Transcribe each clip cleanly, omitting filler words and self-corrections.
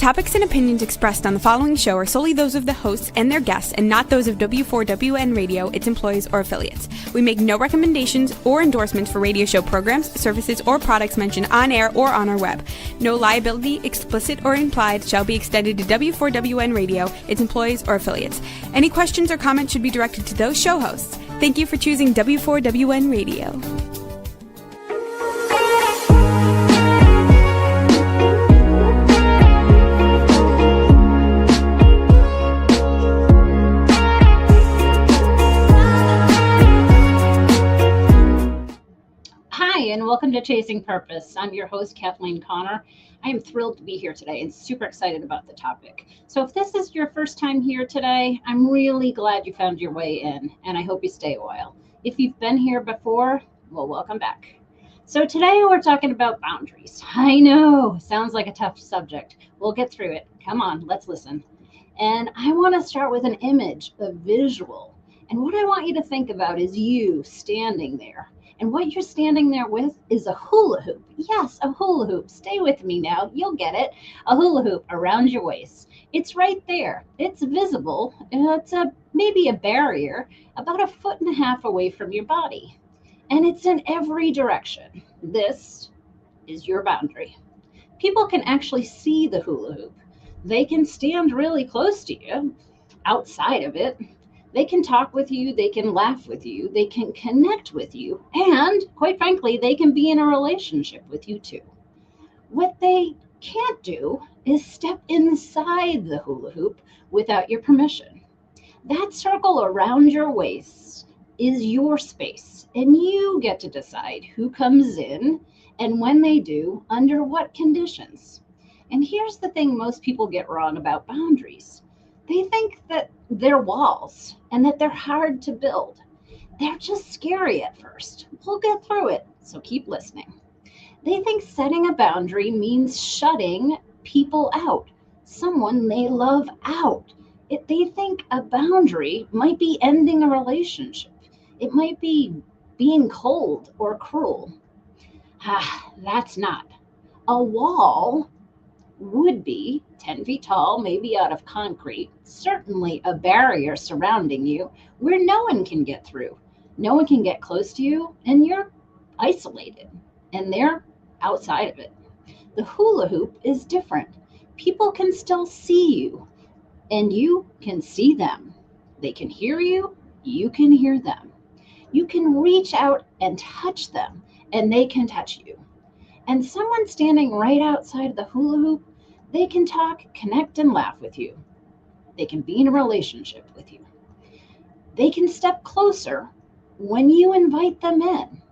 topics and opinions expressed on the following show are solely those of the hosts and their guests and not those of W4WN Radio, its employees, or affiliates. We make no recommendations or endorsements for radio show programs, services, or products mentioned on air or on our web. No liability, explicit or implied, shall be extended to W4WN Radio, its employees, or affiliates. Any questions or comments should be directed to those show hosts. Thank you for choosing W4WN Radio. And welcome to Chasing Purpose. I'm your host, Kathleen Conner. I am thrilled to be here today and super excited about the topic. So if this is your first time here today, I'm really glad you found your way in, and I hope you stay a while. If you've been here before, well, welcome back. So today we're talking about boundaries. I know, sounds like a tough subject. We'll get through it. Come on, let's listen. And I want to start with an image, a visual. And what I want you to think about is you standing there. And what you're standing there with is a hula hoop. Yes, a hula hoop. Stay with me now. You'll get it. A hula hoop around your waist. It's right there. It's visible. It's maybe a barrier about 1.5 feet away from your body. And it's in every direction. This is your boundary. People can actually see the hula hoop. They can stand really close to you outside of it. They can talk with you, they can laugh with you, they can connect with you, and quite frankly, they can be in a relationship with you too. What they can't do is step inside the hula hoop without your permission. That circle around your waist is your space, and you get to decide who comes in and when they do, under what conditions. And here's the thing most people get wrong about boundaries. They think that they're walls and that they're hard to build. They're just scary at first. We'll get through it, so keep listening. They think setting a boundary means shutting people out, someone they love out. They think a boundary might be ending a relationship. It might be being cold or cruel. That's not. A wall would be 10 feet tall, maybe out of concrete, certainly a barrier surrounding you where no one can get through. No one can get close to you, and you're isolated, and they're outside of it. The hula hoop is different. People can still see you, and you can see them. They can hear you, you can hear them. You can reach out and touch them, and they can touch you. And someone standing right outside of the hula hoop, they can talk, connect, and laugh with you. They can be in a relationship with you. They can step closer when you invite them in.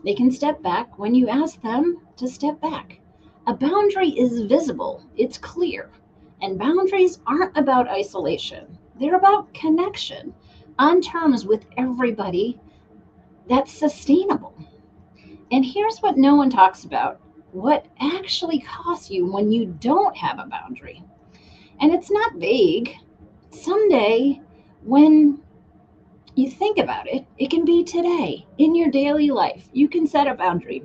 They can step back when you ask them to step back. A boundary is visible, it's clear. And boundaries aren't about isolation. They're about connection on terms with everybody that's sustainable. And here's what no one talks about. What actually costs you when you don't have a boundary. And it's not vague. Someday, when you think about it, it can be today in your daily life. You can set a boundary.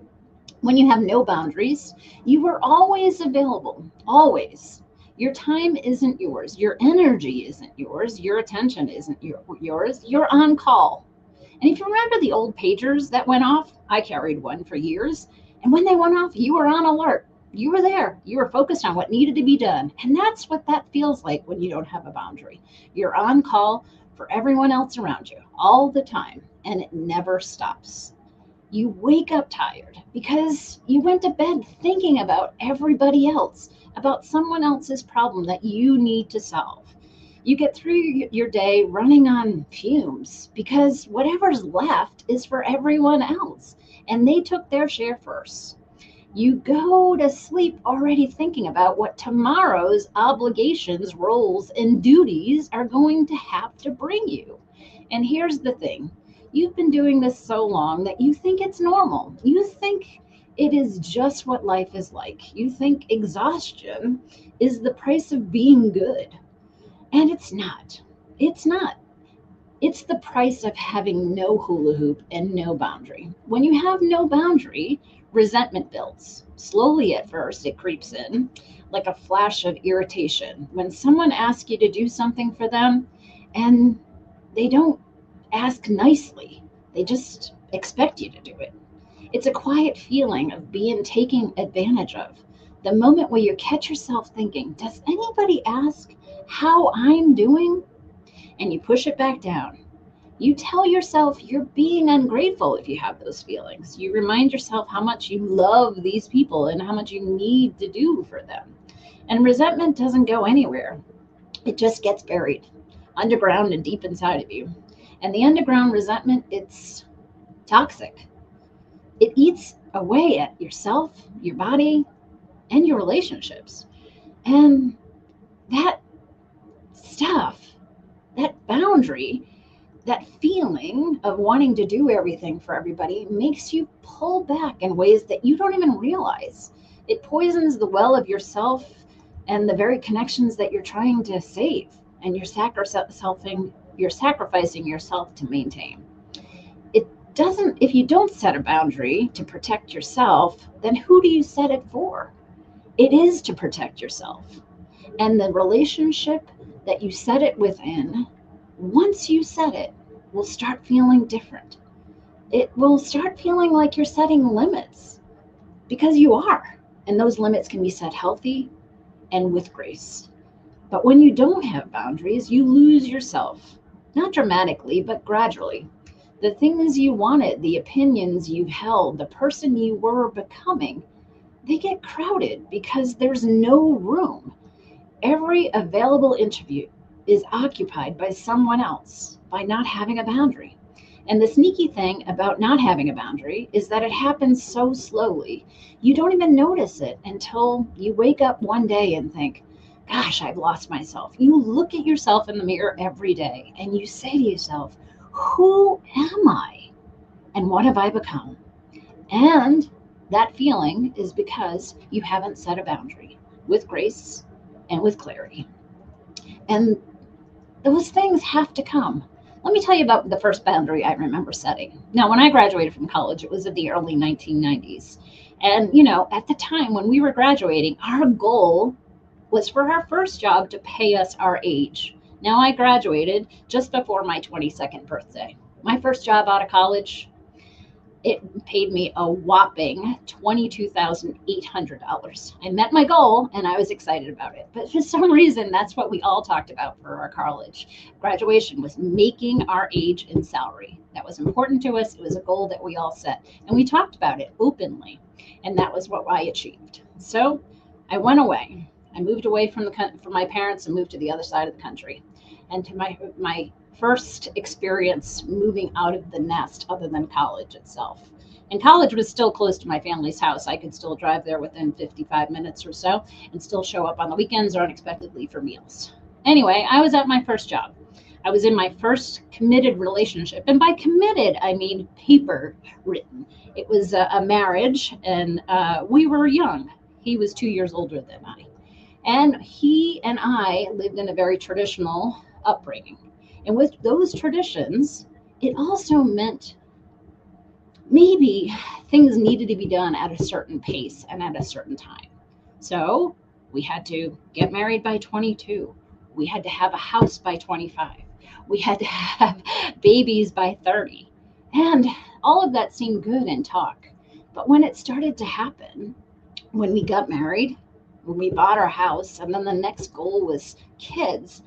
When you have no boundaries, you are always available, always. Your time isn't yours. Your energy isn't yours. Your attention isn't yours. You're on call. And if you remember the old pagers that went off, I carried one for years. And when they went off, you were on alert. You were there. You were focused on what needed to be done. And that's what that feels like when you don't have a boundary. You're on call for everyone else around you all the time, and it never stops. You wake up tired because you went to bed thinking about everybody else, about someone else's problem that you need to solve. You get through your day running on fumes because whatever's left is for everyone else. And they took their share first. You go to sleep already thinking about what tomorrow's obligations, roles, and duties are going to have to bring you. And here's the thing. You've been doing this so long that you think it's normal. You think it is just what life is like. You think exhaustion is the price of being good. And it's not. It's not. It's the price of having no hula hoop and no boundary. When you have no boundary, Resentment builds. Slowly at first, it creeps in like a flash of irritation. When someone asks you to do something for them and they don't ask nicely, they just expect you to do it. It's a quiet feeling of being taken advantage of. The moment where you catch yourself thinking, does anybody ask how I'm doing? And you push it back down. You tell yourself you're being ungrateful if you have those feelings. You remind yourself how much you love these people and how much you need to do for them. And resentment doesn't go anywhere. It just gets buried underground and deep inside of you. And the underground resentment, it's toxic. It eats away at yourself, your body, and your relationships. And that stuff, that boundary, that feeling of wanting to do everything for everybody makes you pull back in ways that you don't even realize. It poisons the well of yourself and the very connections that you're trying to save, and you're sacrificing yourself to maintain. It doesn't, if you don't set a boundary to protect yourself, then who do you set it for? It is to protect yourself. And the relationship that you set it within, once you set it, will start feeling different. It will start feeling like you're setting limits because you are. And those limits can be set healthy and with grace. But when you don't have boundaries, you lose yourself, not dramatically, but gradually. The things you wanted, the opinions you've held, the person you were becoming, they get crowded because there's no room. Every available interview is occupied by someone else by not having a boundary. And the sneaky thing about not having a boundary is that it happens so slowly. You don't even notice it until you wake up one day and think, gosh, I've lost myself. You look at yourself in the mirror every day and you say to yourself, who am I? And what have I become? And that feeling is because you haven't set a boundary with grace and with clarity. And those things have to come. Let me tell you about the first boundary I remember setting. Now, when I graduated from college, it was in the early 1990s. And, at the time when we were graduating, our goal was for our first job to pay us our age. Now, I graduated just before my 22nd birthday. My first job out of college, it paid me a whopping $22,800. I met my goal and I was excited about it. But for some reason, that's what we all talked about for our college graduation, was making our age in salary. That was important to us. It was a goal that we all set. And we talked about it openly. And that was what I achieved. So I went away. I moved away from my parents and moved to the other side of the country. And to my first experience moving out of the nest other than college itself. And college was still close to my family's house. I could still drive there within 55 minutes or so and still show up on the weekends or unexpectedly for meals. Anyway, I was at my first job. I was in my first committed relationship. And by committed, I mean paper written. It was a marriage, and we were young. He was 2 years older than I. And he and I lived in a very traditional upbringing. And with those traditions, it also meant maybe things needed to be done at a certain pace and at a certain time. So we had to get married by 22. We had to have a house by 25. We had to have babies by 30. And all of that seemed good in talk. But when it started to happen, when we got married, when we bought our house, and then the next goal was kids,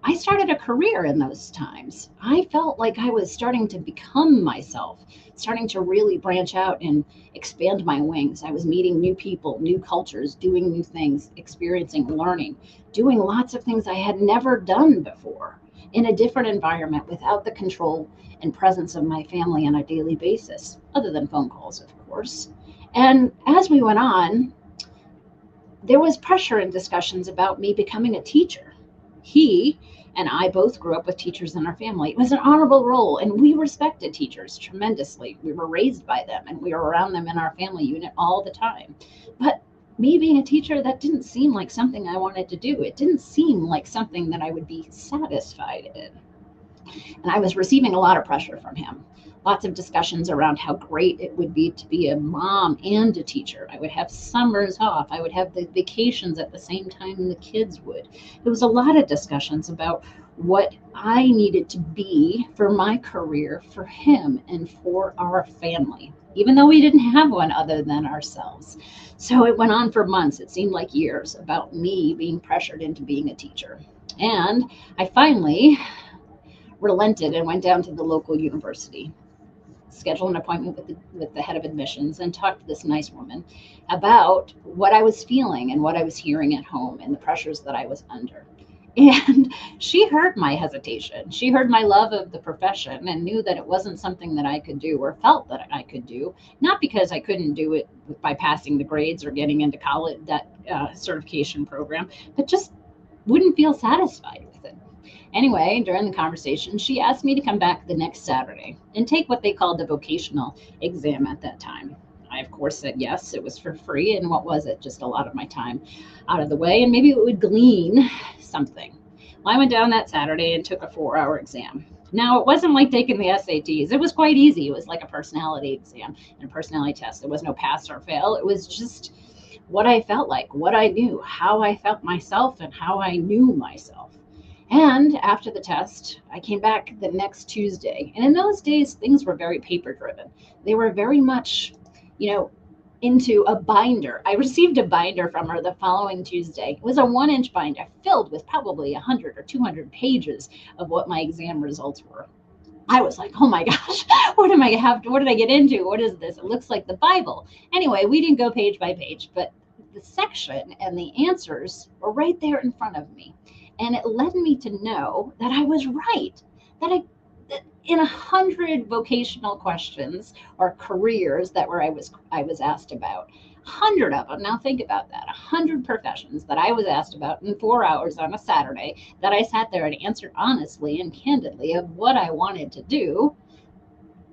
I started a career in those times. I felt like I was starting to become myself, starting to really branch out and expand my wings. I was meeting new people, new cultures, doing new things, experiencing, learning, doing lots of things I had never done before in a different environment without the control and presence of my family on a daily basis, other than phone calls, of course. And as we went on, there was pressure and discussions about me becoming a teacher. He and I both grew up with teachers in our family. It was an honorable role, and we respected teachers tremendously. We were raised by them, and we were around them in our family unit all the time. But me being a teacher, that didn't seem like something I wanted to do. It didn't seem like something that I would be satisfied in. And I was receiving a lot of pressure from him. Lots of discussions around how great it would be to be a mom and a teacher. I would have summers off. I would have the vacations at the same time the kids would. There was a lot of discussions about what I needed to be for my career, for him, and for our family, even though we didn't have one other than ourselves. So it went on for months. It seemed like years about me being pressured into being a teacher. And I finally relented and went down to the local university, scheduled an appointment with the head of admissions, and talked to this nice woman about what I was feeling and what I was hearing at home and the pressures that I was under. And she heard my hesitation. She heard my love of the profession and knew that it wasn't something that I could do or felt that I could do, not because I couldn't do it by passing the grades or getting into college, that certification program, but just wouldn't feel satisfied with it. Anyway, during the conversation, she asked me to come back the next Saturday and take what they called the vocational exam at that time. I, of course, said yes. It was for free. And what was it? Just a lot of my time out of the way. And maybe it would glean something. Well, I went down that Saturday and took a 4-hour exam. Now, it wasn't like taking the SATs. It was quite easy. It was like a personality exam and a personality test. There was no pass or fail. It was just what I felt like, what I knew, how I felt myself, and how I knew myself. And after the test, I came back the next Tuesday. And in those days, things were very paper driven. They were very much, into a binder. I received a binder from her the following Tuesday. It was a 1-inch binder filled with probably 100 or 200 pages of what my exam results were. I was like, oh my gosh, what did I get into? What is this? It looks like the Bible. Anyway, we didn't go page by page, but the section and the answers were right there in front of me. And it led me to know that I was right, that in 100 vocational questions or careers that I was asked about, 100 of them. Now think about that, 100 professions that I was asked about in 4 hours on a Saturday, that I sat there and answered honestly and candidly of what I wanted to do.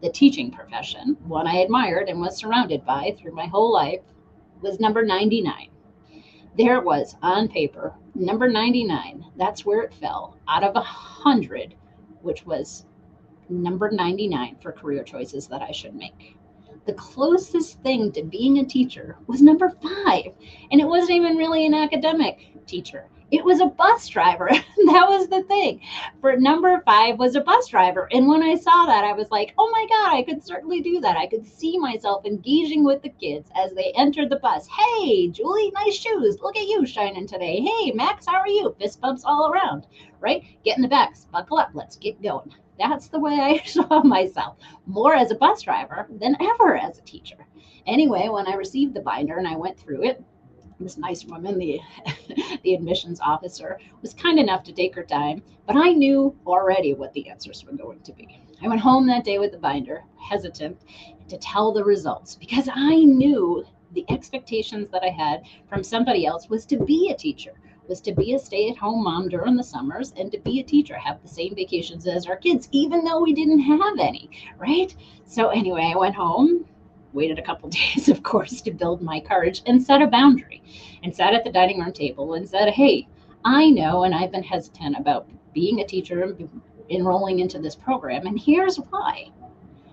The teaching profession, one I admired and was surrounded by through my whole life, was number 99. There it was on paper, number 99. That's where it fell out of 100, which was number 99 for career choices that I should make. The closest thing to being a teacher was number 5. And it wasn't even really an academic teacher. It was a bus driver. That was the thing. For number 5 was a bus driver. And when I saw that, I was like, oh my God, I could certainly do that. I could see myself engaging with the kids as they entered the bus. Hey, Julie, nice shoes. Look at you shining today. Hey, Max, how are you? Fist bumps all around, right? Get in the back, buckle up. Let's get going. That's the way I saw myself, more as a bus driver than ever as a teacher. Anyway, when I received the binder and I went through it, this nice woman, the admissions officer, was kind enough to take her time, but I knew already what the answers were going to be. I went home that day with the binder, hesitant to tell the results, because I knew the expectations that I had from somebody else was to be a teacher, was to be a stay-at-home mom during the summers and to be a teacher, have the same vacations as our kids, even though we didn't have any, right? So anyway, I went home, waited a couple days, of course, to build my courage and set a boundary, and sat at the dining room table and said, hey, I know, and I've been hesitant about being a teacher and enrolling into this program, and here's why.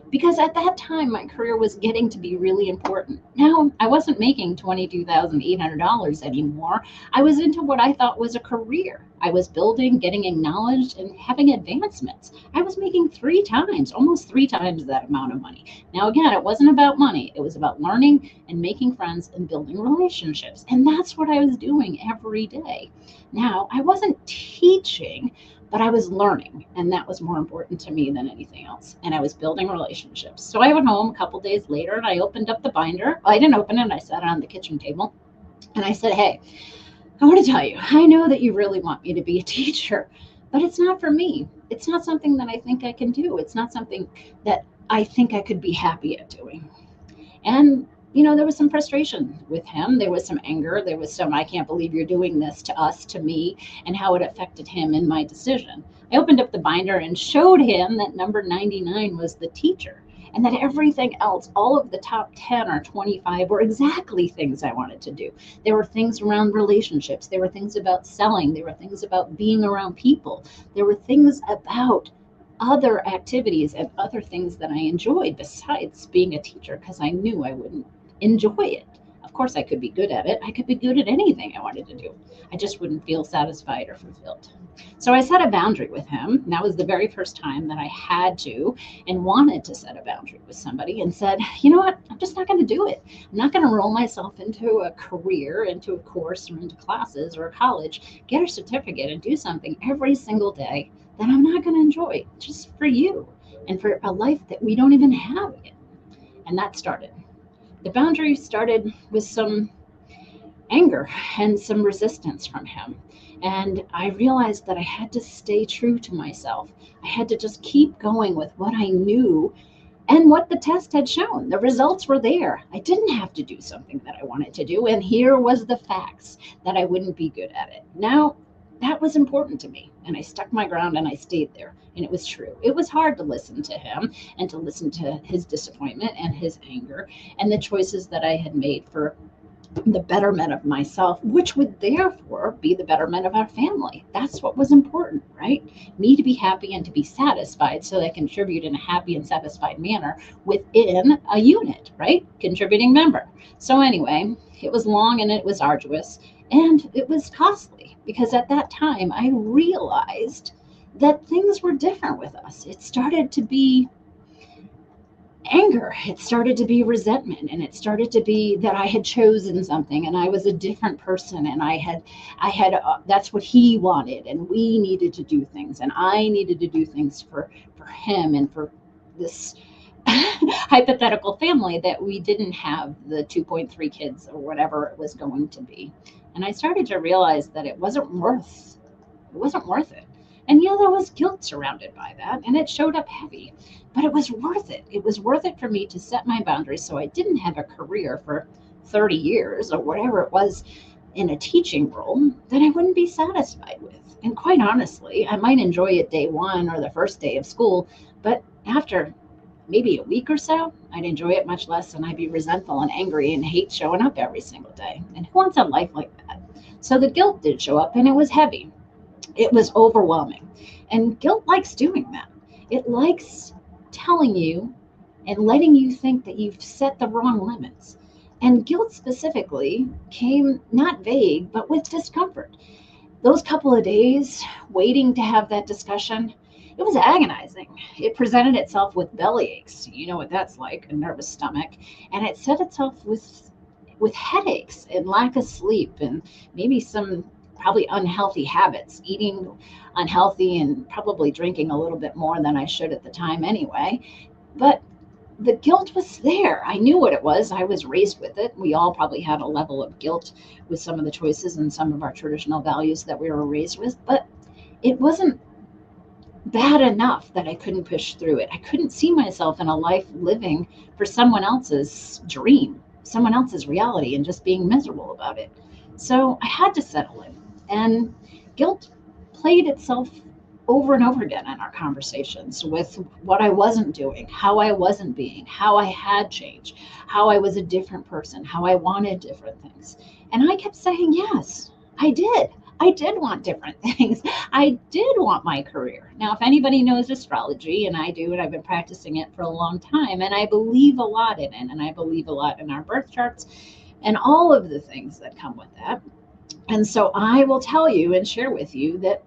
Because at that time, my career was getting to be really important. Now, I wasn't making $22,800 anymore. I was into what I thought was a career. I was building, getting acknowledged, and having advancements. I was making almost three times that amount of money. Now, again, it wasn't about money. It was about learning and making friends and building relationships. And that's what I was doing every day. Now, I wasn't teaching, but I was learning, and that was more important to me than anything else. And I was building relationships. So I went home a couple days later and I opened up the binder. Well, I didn't open it. I sat it on the kitchen table and I said, hey, I want to tell you, I know that you really want me to be a teacher, but it's not for me. It's not something that I think I can do. It's not something that I think I could be happy at doing. And there was some frustration with him. There was some anger. There was some, I can't believe you're doing this to us, to me, and how it affected him in my decision. I opened up the binder and showed him that number 99 was the teacher, and that everything else, all of the top 10 or 25, were exactly things I wanted to do. There were things around relationships. There were things about selling. There were things about being around people. There were things about other activities and other things that I enjoyed besides being a teacher because I knew I wouldn't enjoy it. Of course, I could be good at it. I could be good at anything I wanted to do. I just wouldn't feel satisfied or fulfilled. So I set a boundary with him. And that was the very first time that I had to and wanted to set a boundary with somebody and said, you know what? I'm just not going to do it. I'm not going to roll myself into a career, into a course, or into classes or a college, get a certificate and do something every single day that I'm not going to enjoy just for you and for a life that we don't even have yet. And that started. The boundary started with some anger and some resistance from him. And I realized that I had to stay true to myself. I had to just keep going with what I knew and what the test had shown. The results were there. I didn't have to do something that I wanted to do. And here was the facts that I wouldn't be good at it. Now, that was important to me. And I stuck my ground and I stayed there. And it was true. It was hard to listen to him and to listen to his disappointment and his anger and the choices that I had made for the betterment of myself, which would therefore be the betterment of our family. That's what was important, right? Me to be happy and to be satisfied so that I contribute in a happy and satisfied manner within a unit, right? Contributing member. So anyway, it was long and it was arduous and it was costly because at that time I realized that things were different with us. It started to be anger, it started to be resentment, and it started to be that I had chosen something and I was a different person, and I had that's what he wanted, and we needed to do things, and I needed to do things for him and for this hypothetical family that we didn't have the 2.3 kids or whatever it was going to be. And I started to realize that it wasn't worth it. And yeah, there was guilt surrounded by that, and it showed up heavy, but it was worth it. It was worth it for me to set my boundaries so I didn't have a career for 30 years or whatever it was in a teaching role that I wouldn't be satisfied with. And quite honestly, I might enjoy it day one or the first day of school, but after maybe a week or so, I'd enjoy it much less, and I'd be resentful and angry and hate showing up every single day. And who wants a life like that? So the guilt did show up, and it was heavy. It was overwhelming. And guilt likes doing that. It likes telling you and letting you think that you've set the wrong limits. And guilt specifically came not vague, but with discomfort. Those couple of days waiting to have that discussion, it was agonizing. It presented itself with belly aches. You know what that's like, a nervous stomach. And it set itself with headaches and lack of sleep and maybe some probably unhealthy habits, eating unhealthy and probably drinking a little bit more than I should at the time anyway. But the guilt was there. I knew what it was. I was raised with it. We all probably had a level of guilt with some of the choices and some of our traditional values that we were raised with, but it wasn't bad enough that I couldn't push through it. I couldn't see myself in a life living for someone else's dream, someone else's reality, and just being miserable about it. So I had to settle in. And guilt played itself over and over again in our conversations with what I wasn't doing, how I wasn't being, how I had changed, how I was a different person, how I wanted different things. And I kept saying, yes, I did. I did want different things. I did want my career. Now, if anybody knows astrology, and I do, and I've been practicing it for a long time, and I believe a lot in it, and I believe a lot in our birth charts and all of the things that come with that. And so I will tell you and share with you that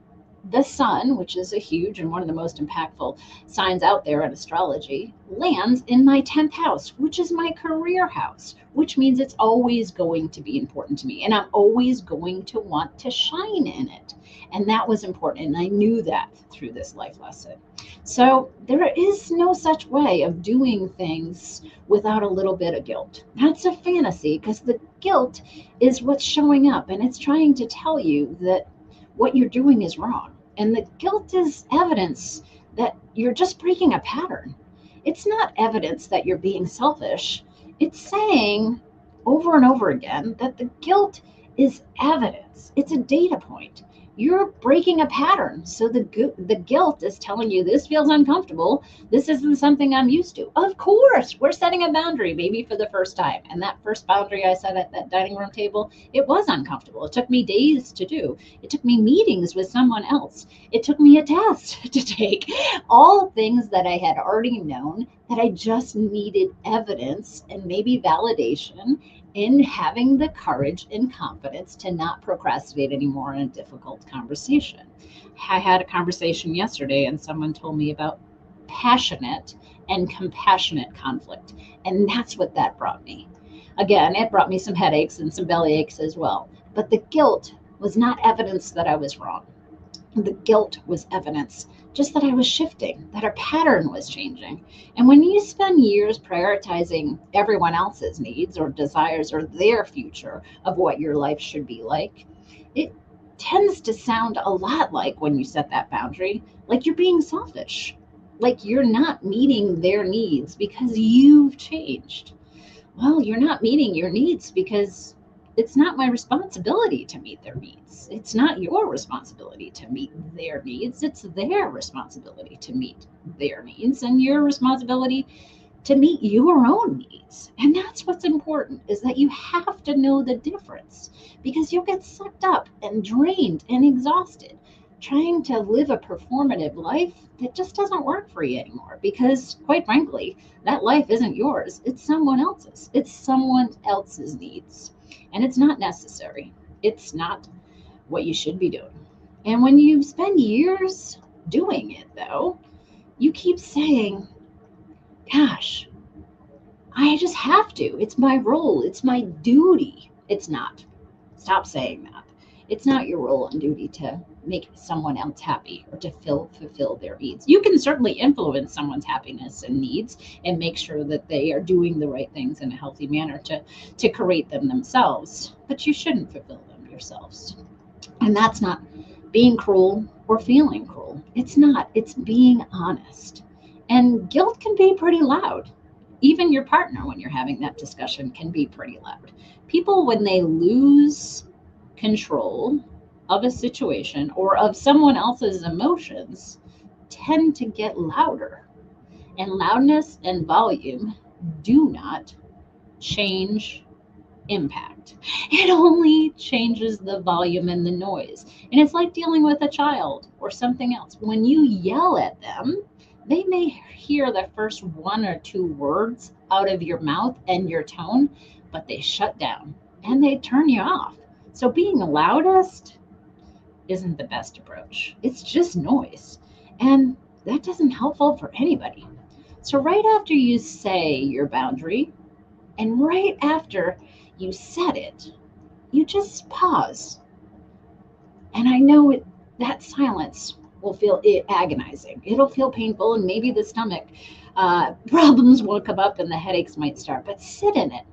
the sun, which is a huge and one of the most impactful signs out there in astrology, lands in my 10th house, which is my career house, which means it's always going to be important to me. And I'm always going to want to shine in it. And that was important. And I knew that through this life lesson. So there is no such way of doing things without a little bit of guilt. That's a fantasy because the guilt is what's showing up, and it's trying to tell you that what you're doing is wrong. And the guilt is evidence that you're just breaking a pattern. It's not evidence that you're being selfish. It's saying over and over again that the guilt is evidence. It's a data point. you're breaking a pattern. So the guilt is telling you this feels uncomfortable. This isn't something I'm used to. Of course, we're setting a boundary, maybe for the first time. And that first boundary I set at that dining room table, it was uncomfortable. It took me days to do. It took me meetings with someone else. It took me a test to take. All things that I had already known that I just needed evidence and maybe validation in having the courage and confidence to not procrastinate anymore in a difficult conversation. I had a conversation yesterday and someone told me about passionate and compassionate conflict. And that's what that brought me. Again, it brought me some headaches and some belly aches as well. But the guilt was not evidence that I was wrong. The guilt was evidence just that I was shifting, that our pattern was changing. And when you spend years prioritizing everyone else's needs or desires or their future of what your life should be like, it tends to sound a lot like when you set that boundary, like you're being selfish, like you're not meeting their needs because you've changed. Well, you're not meeting your needs because it's not my responsibility to meet their needs. It's not your responsibility to meet their needs. It's their responsibility to meet their needs and your responsibility to meet your own needs. And that's what's important, is that you have to know the difference, because you'll get sucked up and drained and exhausted trying to live a performative life that just doesn't work for you anymore, because quite frankly, that life isn't yours. It's someone else's. It's someone else's needs. And it's not necessary. It's not what you should be doing. And when you spend years doing it, though, you keep saying, gosh, I just have to. It's my role. It's my duty. It's not. Stop saying that. It's not your role and duty to make someone else happy or to fulfill their needs. You can certainly influence someone's happiness and needs and make sure that they are doing the right things in a healthy manner to create them themselves, but you shouldn't fulfill them yourselves. And that's not being cruel or feeling cruel. It's not. It's being honest. And guilt can be pretty loud. Even your partner, when you're having that discussion, can be pretty loud. People, when they lose control of a situation or of someone else's emotions, tend to get louder. And loudness and volume do not change impact. It only changes the volume and the noise. And it's like dealing with a child or something else. When you yell at them, they may hear the first one or two words out of your mouth and your tone, but they shut down and they turn you off. So being loudest isn't the best approach. It's just noise. And that isn't helpful for anybody. So right after you say your boundary and right after you set it, you just pause. And I know that silence will feel agonizing. It'll feel painful, and maybe the stomach problems will come up and the headaches might start, but sit in it.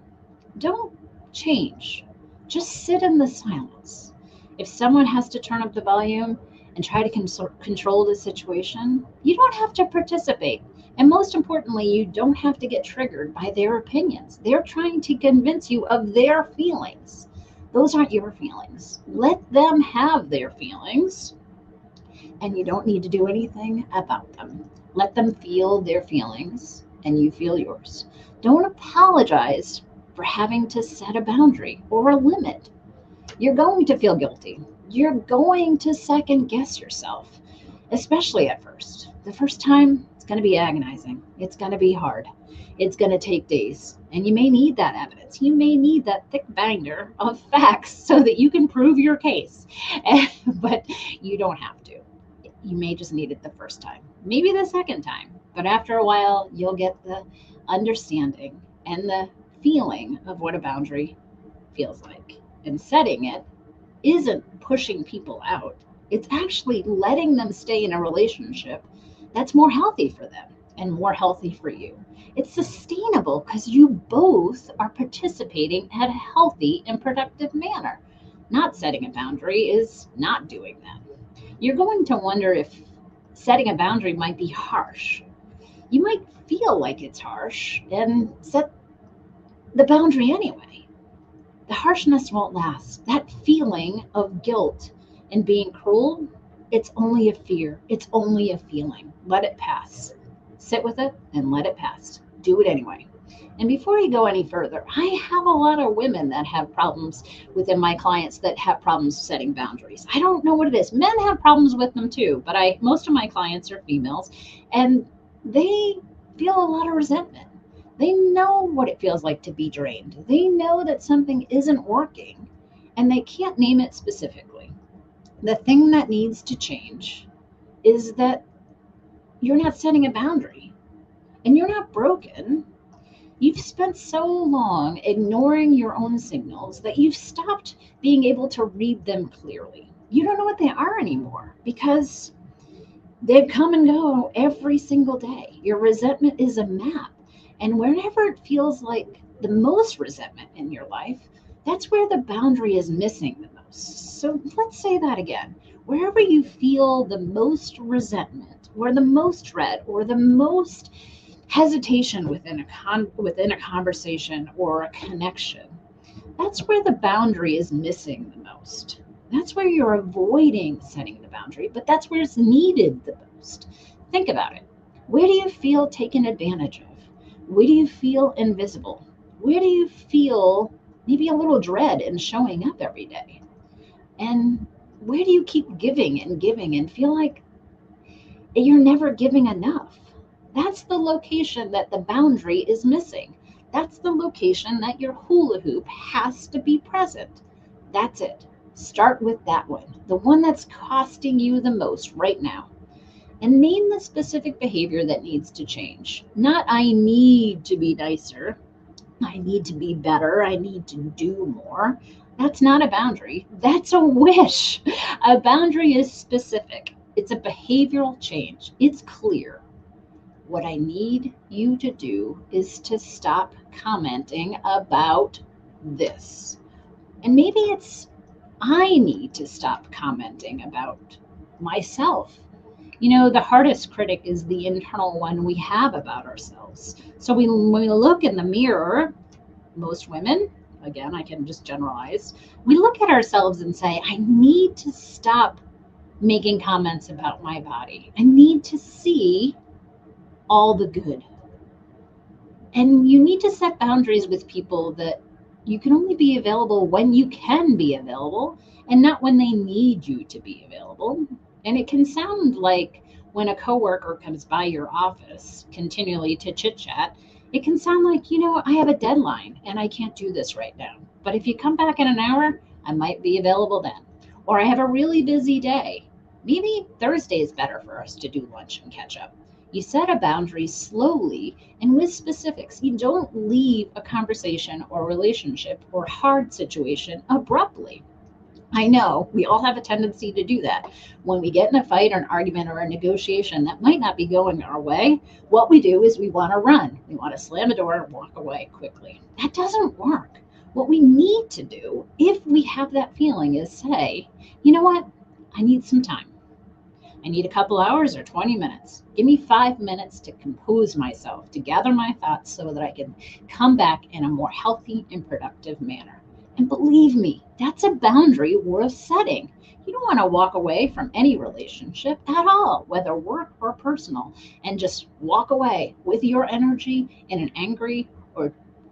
Don't change. Just sit in the silence. If someone has to turn up the volume and try to control the situation, you don't have to participate. And most importantly, you don't have to get triggered by their opinions. They're trying to convince you of their feelings. Those aren't your feelings. Let them have their feelings, and you don't need to do anything about them. Let them feel their feelings, and you feel yours. Don't apologize for having to set a boundary or a limit. You're going to feel guilty. You're going to second guess yourself, especially at first. The first time, it's going to be agonizing. It's going to be hard. It's going to take days. And you may need that evidence. You may need that thick binder of facts so that you can prove your case. But you don't have to. You may just need it the first time, maybe the second time. But after a while, you'll get the understanding and the feeling of what a boundary feels like. And setting it isn't pushing people out. It's actually letting them stay in a relationship that's more healthy for them and more healthy for you. It's sustainable because you both are participating at a healthy and productive manner. Not setting a boundary is not doing that. You're going to wonder if setting a boundary might be harsh. You might feel like it's harsh and set the boundary anyway. The harshness won't last. That feeling of guilt and being cruel, it's only a fear. It's only a feeling. Let it pass. Sit with it and let it pass. Do it anyway. And before you go any further, I have a lot of women that have problems within my clients that have problems setting boundaries. I don't know what it is. Men have problems with them too, but most of my clients are females, and they feel a lot of resentment. They know what it feels like to be drained. They know that something isn't working, and they can't name it specifically. The thing that needs to change is that you're not setting a boundary, and you're not broken. You've spent so long ignoring your own signals that you've stopped being able to read them clearly. You don't know what they are anymore because they've come and go every single day. Your resentment is a map. And whenever it feels like the most resentment in your life, that's where the boundary is missing the most. So let's say that again. Wherever you feel the most resentment, or the most dread, or the most hesitation within a conversation or a connection, that's where the boundary is missing the most. That's where you're avoiding setting the boundary, but that's where it's needed the most. Think about it. Where do you feel taken advantage of? Where do you feel invisible? Where do you feel maybe a little dread in showing up every day? And where do you keep giving and feel like you're never giving enough? That's the location that the boundary is missing. That's the location that your hula hoop has to be present. That's it. Start with that one, the one that's costing you the most right now. And name the specific behavior that needs to change. Not, I need to be nicer. I need to be better. I need to do more. That's not a boundary. That's a wish. A boundary is specific. It's a behavioral change. It's clear. What I need you to do is to stop commenting about this. And maybe it's, I need to stop commenting about myself. The hardest critic is the internal one we have about ourselves. So when we look in the mirror, most women, again, I can just generalize, we look at ourselves and say, I need to stop making comments about my body. I need to see all the good. And you need to set boundaries with people that you can only be available when you can be available and not when they need you to be available. And it can sound like when a coworker comes by your office continually to chit chat, it can sound like, I have a deadline and I can't do this right now. But if you come back in an hour, I might be available then. Or I have a really busy day. Maybe Thursday is better for us to do lunch and catch up. You set a boundary slowly and with specifics. You don't leave a conversation or relationship or hard situation abruptly. I know we all have a tendency to do that. When we get in a fight or an argument or a negotiation that might not be going our way, what we do is we want to run. We want to slam the door and walk away quickly. That doesn't work. What we need to do, if we have that feeling, is say, you know what? I need some time. I need a couple hours or 20 minutes. Give me 5 minutes to compose myself, to gather my thoughts so that I can come back in a more healthy and productive manner. And believe me, that's a boundary worth setting. You don't want to walk away from any relationship at all, whether work or personal, and just walk away with your energy in an angry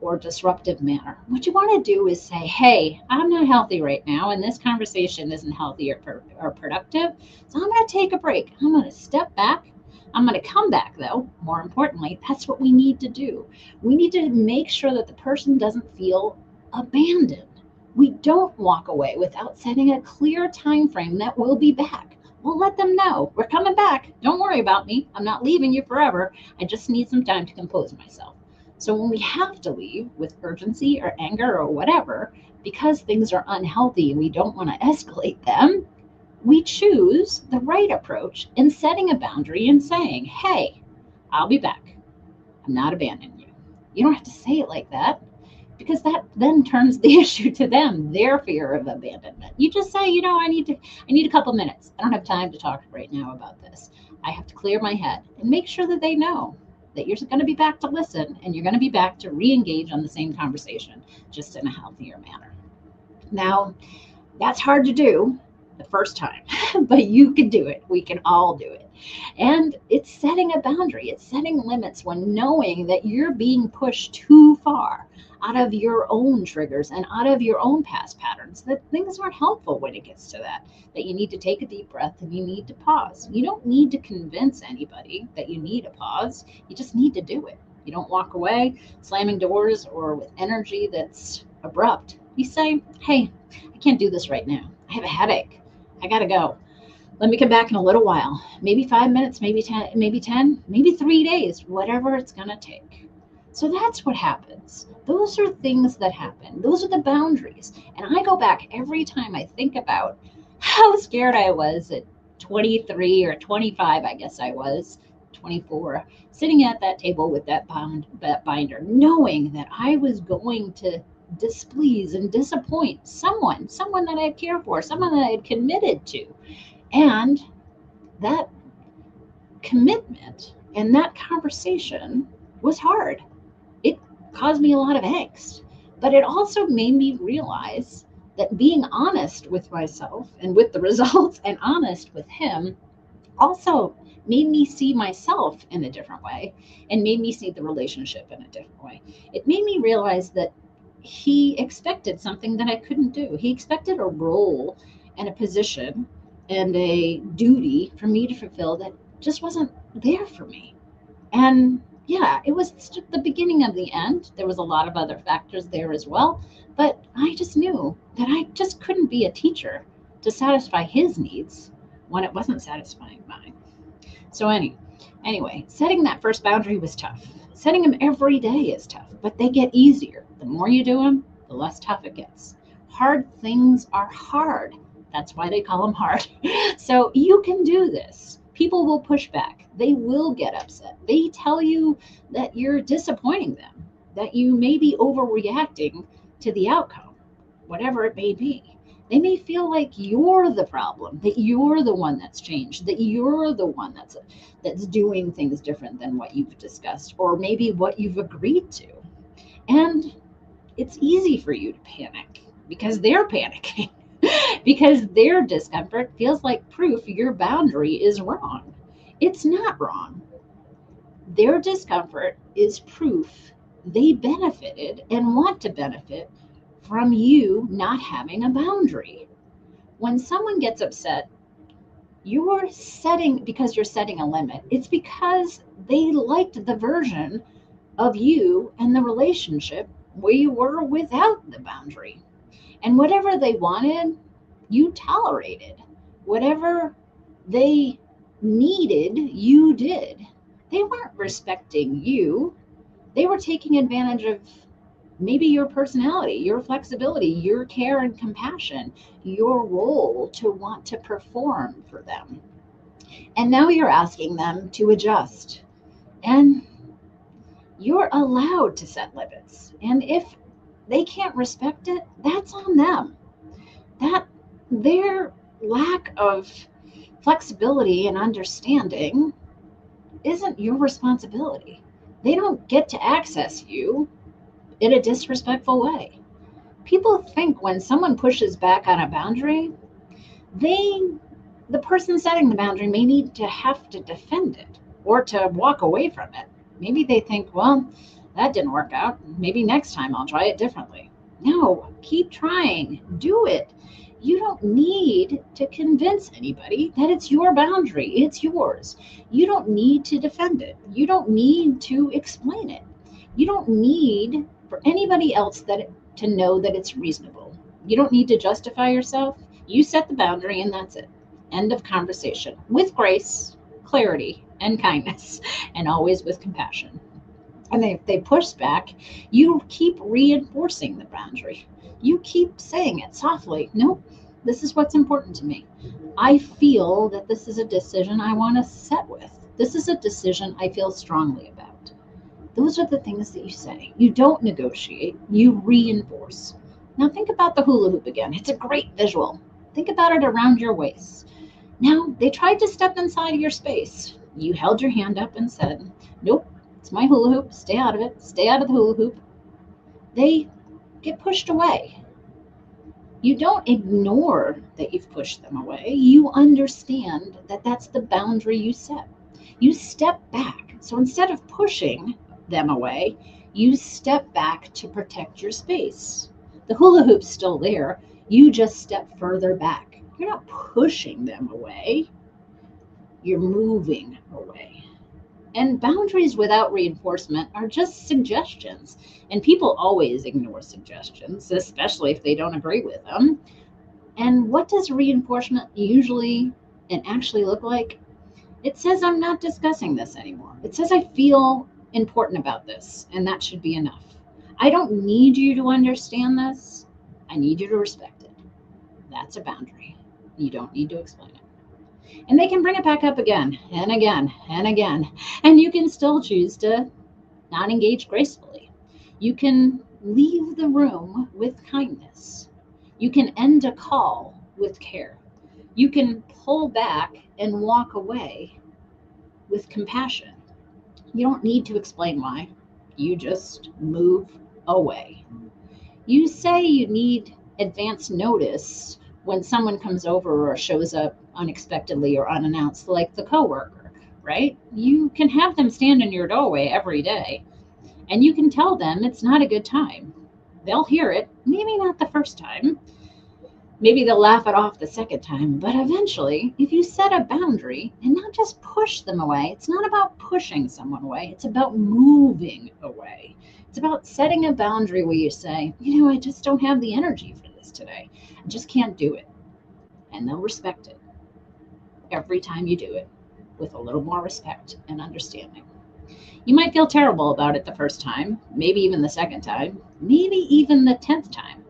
or disruptive manner. What you want to do is say, hey, I'm not healthy right now, and this conversation isn't healthy or productive, so I'm going to take a break. I'm going to step back. I'm going to come back, though. More importantly, that's what we need to do. We need to make sure that the person doesn't feel abandoned. We don't walk away without setting a clear time frame that we'll be back. We'll let them know we're coming back. Don't worry about me. I'm not leaving you forever. I just need some time to compose myself. So when we have to leave with urgency or anger or whatever, because things are unhealthy and we don't want to escalate them, we choose the right approach in setting a boundary and saying, hey, I'll be back. I'm not abandoning you. You don't have to say it like that, because that then turns the issue to them, their fear of abandonment. You just say, I need a couple minutes. I don't have time to talk right now about this. I have to clear my head, and make sure that they know that you're going to be back to listen, and you're going to be back to re-engage on the same conversation, just in a healthier manner. Now, that's hard to do, the first time, but you can do it. We can all do it. And it's setting a boundary, it's setting limits when knowing that you're being pushed too far out of your own triggers and out of your own past patterns, that things aren't helpful when it gets to that you need to take a deep breath and you need to pause. You don't need to convince anybody that you need a pause. You just need to do it. You don't walk away slamming doors or with energy that's abrupt. You say, hey, I can't do this right now. I have a headache. I got to go. Let me come back in a little while. Maybe 5 minutes, maybe 10, maybe 3 days, whatever it's going to take. So that's what happens. Those are things that happen. Those are the boundaries. And I go back every time I think about how scared I was at 23 or 25, I guess I was, 24, sitting at that table with that binder, knowing that I was going to displease and disappoint someone that I cared for, someone that I had committed to. And that commitment and that conversation was hard. It caused me a lot of angst, but it also made me realize that being honest with myself and with the results and honest with him also made me see myself in a different way and made me see the relationship in a different way. It made me realize that he expected something that I couldn't do. He expected a role and a position and a duty for me to fulfill that just wasn't there for me. And yeah, it was just the beginning of the end. There was a lot of other factors there as well, but I just knew that I just couldn't be a teacher to satisfy his needs when it wasn't satisfying mine. So anyway, setting that first boundary was tough. Setting them every day is tough, but they get easier. The more you do them, the less tough it gets. Hard things are hard. That's why they call them hard. So you can do this. People will push back. They will get upset. They tell you that you're disappointing them, that you may be overreacting to the outcome, whatever it may be. They may feel like you're the problem, that you're the one that's changed, that you're the one that's doing things different than what you've discussed, or maybe what you've agreed to. And it's easy for you to panic because they're panicking, because their discomfort feels like proof your boundary is wrong. It's not wrong. Their discomfort is proof they benefited and want to benefit from you not having a boundary. When someone gets upset, because you're setting a limit, it's because they liked the version of you and the relationship where you were without the boundary. And whatever they wanted, you tolerated. Whatever they needed, you did. They weren't respecting you. They were taking advantage of maybe your personality, your flexibility, your care and compassion, your role to want to perform for them. And now you're asking them to adjust. And you're allowed to set limits. And if they can't respect it, that's on them. That their lack of flexibility and understanding isn't your responsibility. They don't get to access you in a disrespectful way. People think when someone pushes back on a boundary, the person setting the boundary may need to have to defend it or to walk away from it. Maybe they think, well, that didn't work out. Maybe next time I'll try it differently. No, keep trying. Do it. You don't need to convince anybody that it's your boundary. It's yours. You don't need to defend it. You don't need to explain it. You don't need for anybody else to know that it's reasonable. You don't need to justify yourself. You set the boundary and that's it. End of conversation. With grace, clarity, and kindness, and always with compassion. And if they push back, you keep reinforcing the boundary. You keep saying it softly. No, this is what's important to me. I feel that this is a decision I want to set with. This is a decision I feel strongly about. Those are the things that you say. You don't negotiate, you reinforce. Now think about the hula hoop again. It's a great visual. Think about it around your waist. Now, they tried to step inside of your space. You held your hand up and said, nope, it's my hula hoop. Stay out of it. Stay out of the hula hoop. They get pushed away. You don't ignore that you've pushed them away. You understand that that's the boundary you set. You step back. So instead of pushing them away, you step back to protect your space. The hula hoop's still there. You just step further back. You're not pushing them away, you're moving away. And boundaries without reinforcement are just suggestions. And people always ignore suggestions, especially if they don't agree with them. And what does reinforcement usually and actually look like? It says, I'm not discussing this anymore. It says, I feel important about this, and that should be enough. I don't need you to understand this. I need you to respect it. That's a boundary. You don't need to explain it. And they can bring it back up again and again and again. And you can still choose to not engage gracefully. You can leave the room with kindness. You can end a call with care. You can pull back and walk away with compassion. You don't need to explain why. You just move away. You say you need advance notice when someone comes over or shows up unexpectedly or unannounced, like the coworker, right? You can have them stand in your doorway every day, and you can tell them it's not a good time. They'll hear it, maybe not the first time. Maybe they'll laugh it off the second time, but eventually, if you set a boundary and not just push them away, it's not about pushing someone away, it's about moving away. It's about setting a boundary where you say, I just don't have the energy for this today. I just can't do it. And they'll respect it every time you do it with a little more respect and understanding. You might feel terrible about it the first time, maybe even the second time, maybe even the 10th time.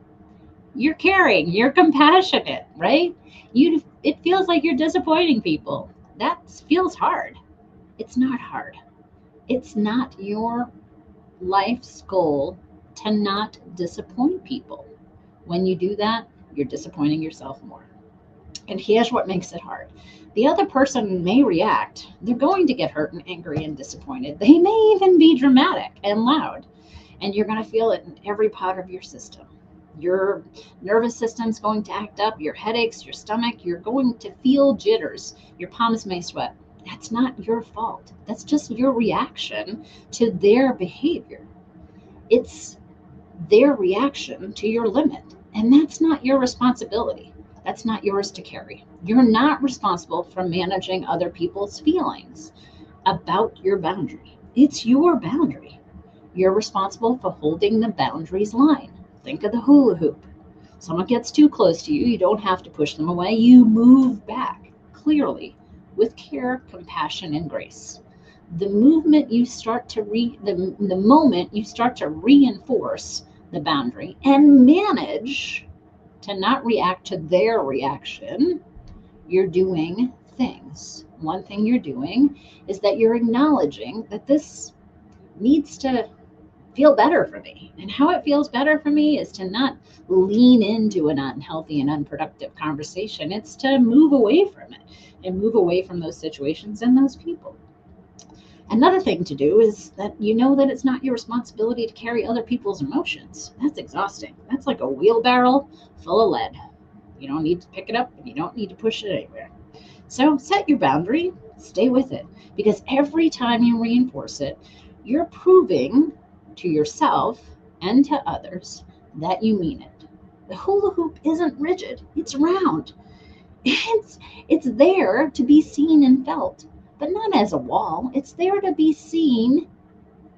You're caring, you're compassionate, right? It feels like you're disappointing people. That feels hard. It's not hard. It's not your life's goal to not disappoint people. When you do that, you're disappointing yourself more. And here's what makes it hard. The other person may react. They're going to get hurt and angry and disappointed. They may even be dramatic and loud. And you're going to feel it in every part of your system. Your nervous system's going to act up, your headaches, your stomach, you're going to feel jitters, your palms may sweat. That's not your fault. That's just your reaction to their behavior. It's their reaction to your limit. And that's not your responsibility. That's not yours to carry. You're not responsible for managing other people's feelings about your boundary. It's your boundary. You're responsible for holding the boundaries line. Think of the hula hoop. Someone gets too close to you, you don't have to push them away. You move back clearly with care, compassion, and grace. The moment you start to reinforce the boundary and manage to not react to their reaction, you're doing things. One thing you're doing is that you're acknowledging that this needs to feel better for me. And how it feels better for me is to not lean into an unhealthy and unproductive conversation. It's to move away from it and move away from those situations and those people. Another thing to do is that that it's not your responsibility to carry other people's emotions. That's exhausting. That's like a wheelbarrow full of lead. You don't need to pick it up and you don't need to push it anywhere. So set your boundary, stay with it, because every time you reinforce it, you're proving to yourself and to others that you mean it. The hula hoop isn't rigid, it's round. It's there to be seen and felt, but not as a wall. It's there to be seen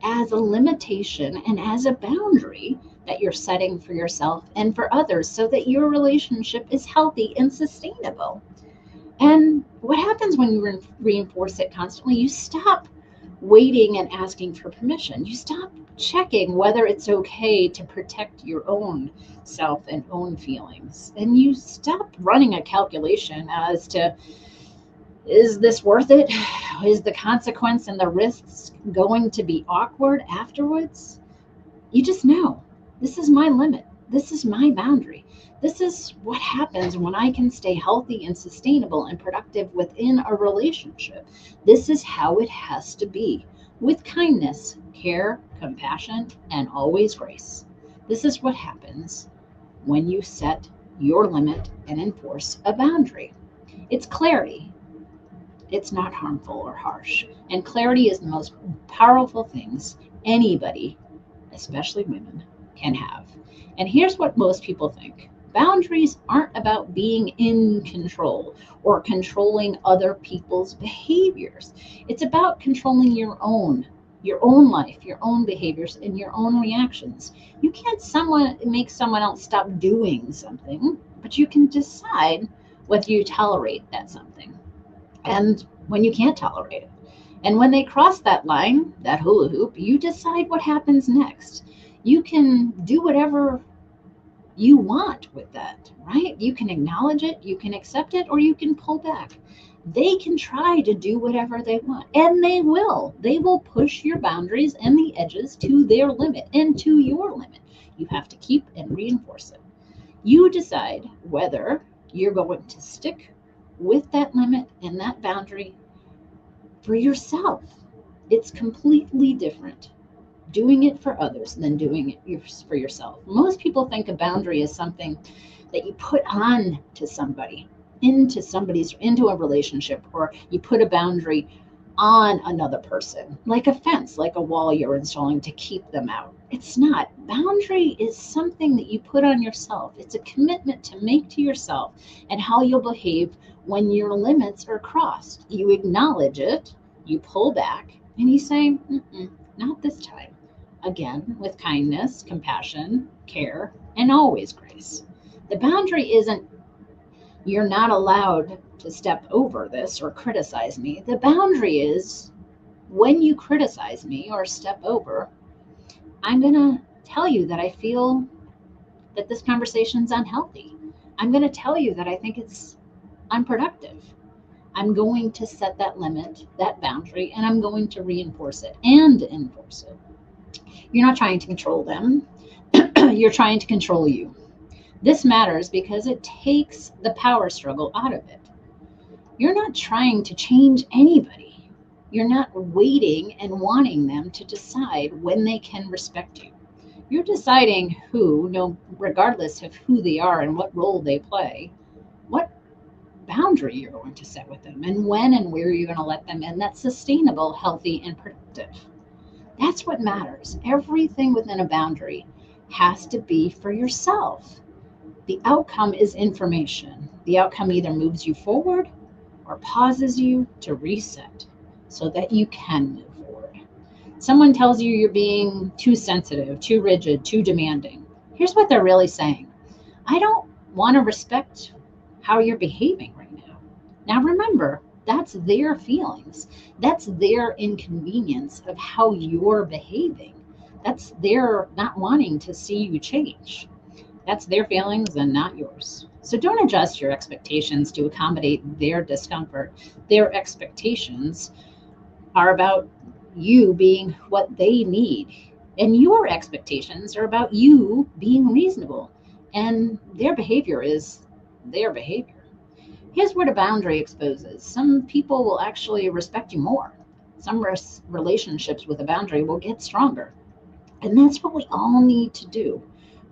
as a limitation and as a boundary that you're setting for yourself and for others so that your relationship is healthy and sustainable. And what happens when you reinforce it constantly? You stop waiting and asking for permission. You stop checking whether it's okay to protect your own self and own feelings. And you stop running a calculation as to, is this worth it? Is the consequence and the risks going to be awkward afterwards? You just know, this is my limit. This is my boundary. This is what happens when I can stay healthy and sustainable and productive within a relationship. This is how it has to be, with kindness, care, compassion, and always grace. This is what happens when you set your limit and enforce a boundary. It's clarity. It's not harmful or harsh. And clarity is the most powerful things anybody, especially women, can have. And here's what most people think. Boundaries aren't about being in control or controlling other people's behaviors. It's about controlling your own life, your own behaviors, and your own reactions. You can't make someone else stop doing something, but you can decide whether you tolerate that something and when you can't tolerate it. And when they cross that line, that hula hoop, you decide what happens next. You can do whatever you want with that, right? You can acknowledge it, you can accept it, or you can pull back. They can try to do whatever they want, and they will. They will push your boundaries and the edges to their limit and to your limit. You have to keep and reinforce it. You decide whether you're going to stick with that limit and that boundary for yourself. It's completely different doing it for others than doing it for yourself. Most people think a boundary is something that you put on to somebody, into a relationship, or you put a boundary on another person, like a fence, like a wall you're installing to keep them out. It's not. Boundary is something that you put on yourself. It's a commitment to make to yourself and how you'll behave when your limits are crossed. You acknowledge it, you pull back, and you say, not this time. Again, with kindness, compassion, care, and always grace. The boundary isn't, you're not allowed to step over this or criticize me. The boundary is, when you criticize me or step over, I'm going to tell you that I feel that this conversation's unhealthy. I'm going to tell you that I think it's unproductive. I'm going to set that limit, that boundary, and I'm going to reinforce it and enforce it. You're not trying to control them. You're trying to control you. This matters because it takes the power struggle out of it. You're not trying to change anybody. You're not waiting and wanting them to decide when they can respect you. You're deciding regardless of who they are and what role they play, what boundary you're going to set with them, and when and where you're going to let them in that's sustainable, healthy, and productive. That's what matters. Everything within a boundary has to be for yourself. The outcome is information. The outcome either moves you forward or pauses you to reset so that you can move forward. Someone tells you you're being too sensitive, too rigid, too demanding. Here's what they're really saying. I don't want to respect how you're behaving right now. Now remember, that's their feelings. That's their inconvenience of how you're behaving. That's their not wanting to see you change. That's their feelings and not yours. So don't adjust your expectations to accommodate their discomfort. Their expectations are about you being what they need. And your expectations are about you being reasonable. And their behavior is their behavior. Here's what a boundary exposes. Some people will actually respect you more. Some relationships with a boundary will get stronger. And that's what we all need to do.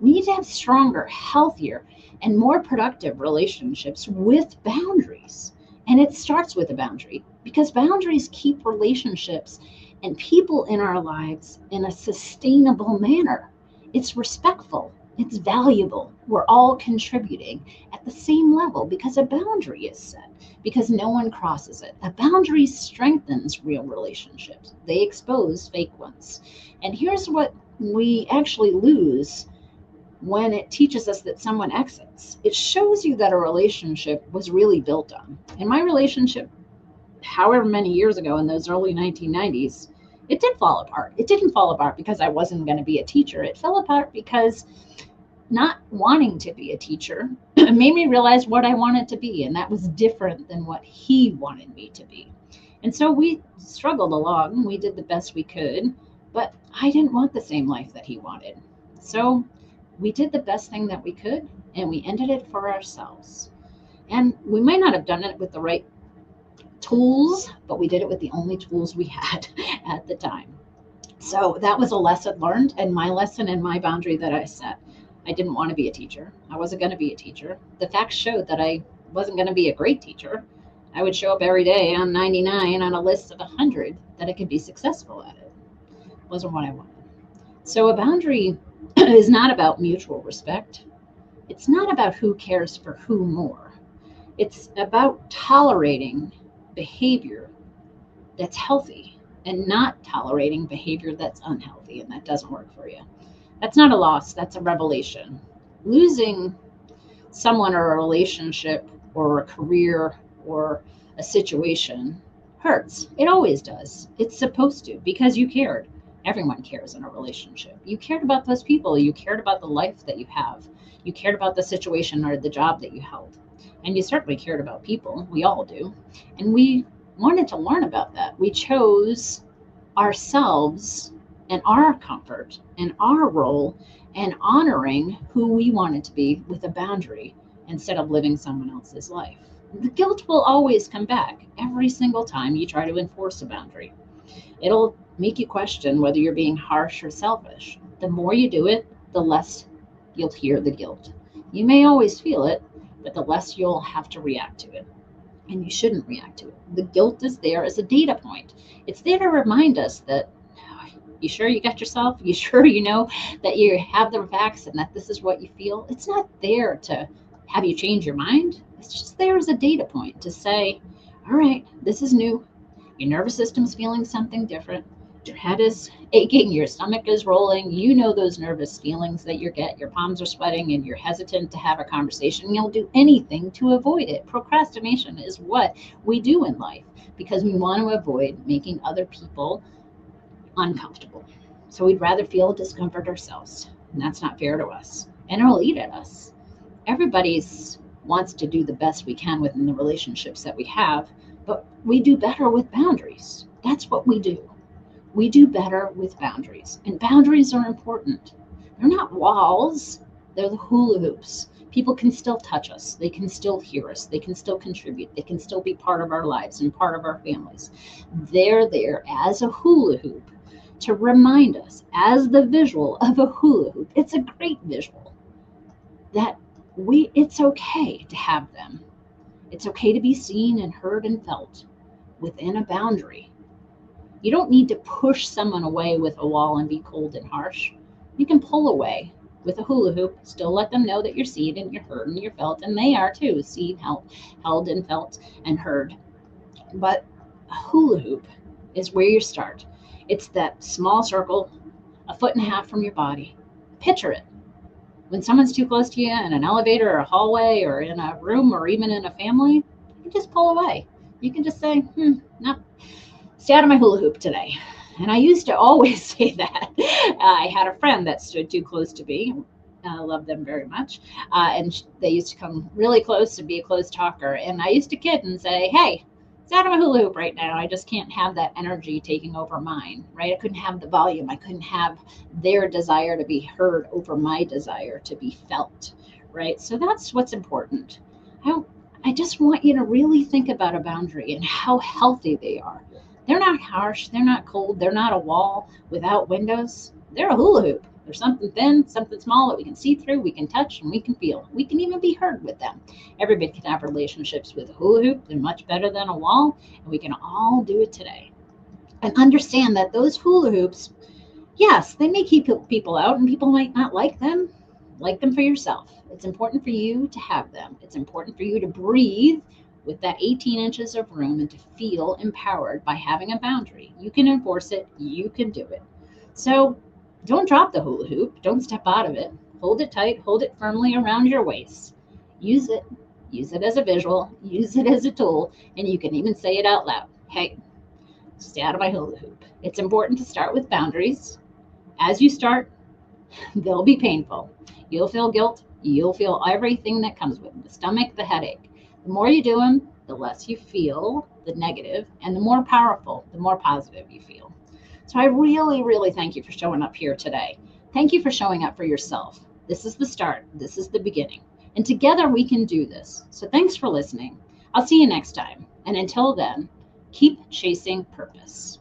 We need to have stronger, healthier, and more productive relationships with boundaries. And it starts with a boundary because boundaries keep relationships and people in our lives in a sustainable manner. It's respectful. It's valuable. We're all contributing at the same level because a boundary is set, because no one crosses it. A boundary strengthens real relationships. They expose fake ones. And here's what we actually lose when it teaches us that someone exits. It shows you that a relationship was really built on. In my relationship, however many years ago in those early 1990s, it did fall apart. It didn't fall apart because I wasn't going to be a teacher. It fell apart because not wanting to be a teacher made me realize what I wanted to be, and that was different than what he wanted me to be. And so we struggled along. We did the best we could, but I didn't want the same life that he wanted. So we did the best thing that we could, and we ended it for ourselves. And we might not have done it with the right tools, but we did it with the only tools we had at the time. So that was a lesson learned, and my lesson and my boundary that I set. I didn't want to be a teacher. I wasn't going to be a teacher. The facts showed that I wasn't going to be a great teacher. I would show up every day on 99 on a list of 100 that I could be successful at it. Wasn't what I wanted. So a boundary is not about mutual respect. It's not about who cares for who more. It's about tolerating behavior that's healthy and not tolerating behavior that's unhealthy and that doesn't work for you. That's not a loss, that's a revelation. Losing someone or a relationship or a career or a situation hurts. It always does. It's supposed to, because you cared. Everyone cares in a relationship. You cared about those people. You cared about the life that you have. You cared about the situation or the job that you held. And you certainly cared about people. We all do. And we wanted to learn about that. We chose ourselves and our comfort and our role and honoring who we wanted to be with a boundary instead of living someone else's life. The guilt will always come back every single time you try to enforce a boundary. It'll make you question whether you're being harsh or selfish. The more you do it, the less you'll hear the guilt. You may always feel it, but the less you'll have to react to it. And you shouldn't react to it. The guilt is there as a data point. It's there to remind us that, you sure you got yourself? You sure you know that you have the facts and that this is what you feel? It's not there to have you change your mind. It's just there as a data point to say, all right, this is new. Your nervous system's feeling something different. Your head is aching, your stomach is rolling. You know those nervous feelings that you get. Your palms are sweating and you're hesitant to have a conversation. You'll do anything to avoid it. Procrastination is what we do in life because we want to avoid making other people uncomfortable. So we'd rather feel discomfort ourselves, and that's not fair to us. And it'll eat at us. Everybody's wants to do the best we can within the relationships that we have, but we do better with boundaries. That's what we do. We do better with boundaries, and boundaries are important. They're not walls, they're the hula hoops. People can still touch us, they can still hear us, they can still contribute, they can still be part of our lives and part of our families. They're there as a hula hoop to remind us, as the visual of a hula hoop. It's a great visual that it's okay to have them. It's okay to be seen and heard and felt within a boundary. You don't need to push someone away with a wall and be cold and harsh. You can pull away with a hula hoop, still let them know that you're seen and you're heard and you're felt, and they are too, seen, held and felt and heard. But a hula hoop is where you start. It's that small circle, 1.5 feet from your body. Picture it. When someone's too close to you in an elevator or a hallway or in a room or even in a family, you can just pull away. You can just say, no, stay out of my hula hoop today. And I used to always say that. I had a friend that stood too close to me. I love them very much. And they used to come really close to be a close talker. And I used to kid and say, hey, stay out of my hula hoop right now. I just can't have that energy taking over mine, right? I couldn't have the volume. I couldn't have their desire to be heard over my desire to be felt, right? So that's what's important. I just want you to really think about a boundary and how healthy they are. They're not harsh. They're not cold. They're not a wall without windows. They're a hula hoop. They're something thin, something small that we can see through, we can touch, and we can feel. We can even be heard with them. Everybody can have relationships with a hula hoop. They're much better than a wall, and we can all do it today. And understand that those hula hoops, yes, they may keep people out, and people might not like them. Like them for yourself. It's important for you to have them. It's important for you to breathe with that 18 inches of room and to feel empowered by having a boundary. You can enforce it. You can do it. So don't drop the hula hoop. Don't step out of it. Hold it tight. Hold it firmly around your waist. Use it. Use it as a visual. Use it as a tool. And you can even say it out loud. Hey, stay out of my hula hoop. It's important to start with boundaries. As you start, they'll be painful. You'll feel guilt. You'll feel everything that comes with it, the stomach, the headache. The more you do them, the less you feel the negative, and the more powerful, the more positive you feel. So I really, really thank you for showing up here today. Thank you for showing up for yourself. This is the start. This is the beginning. And together we can do this. So thanks for listening. I'll see you next time. And until then, keep chasing purpose.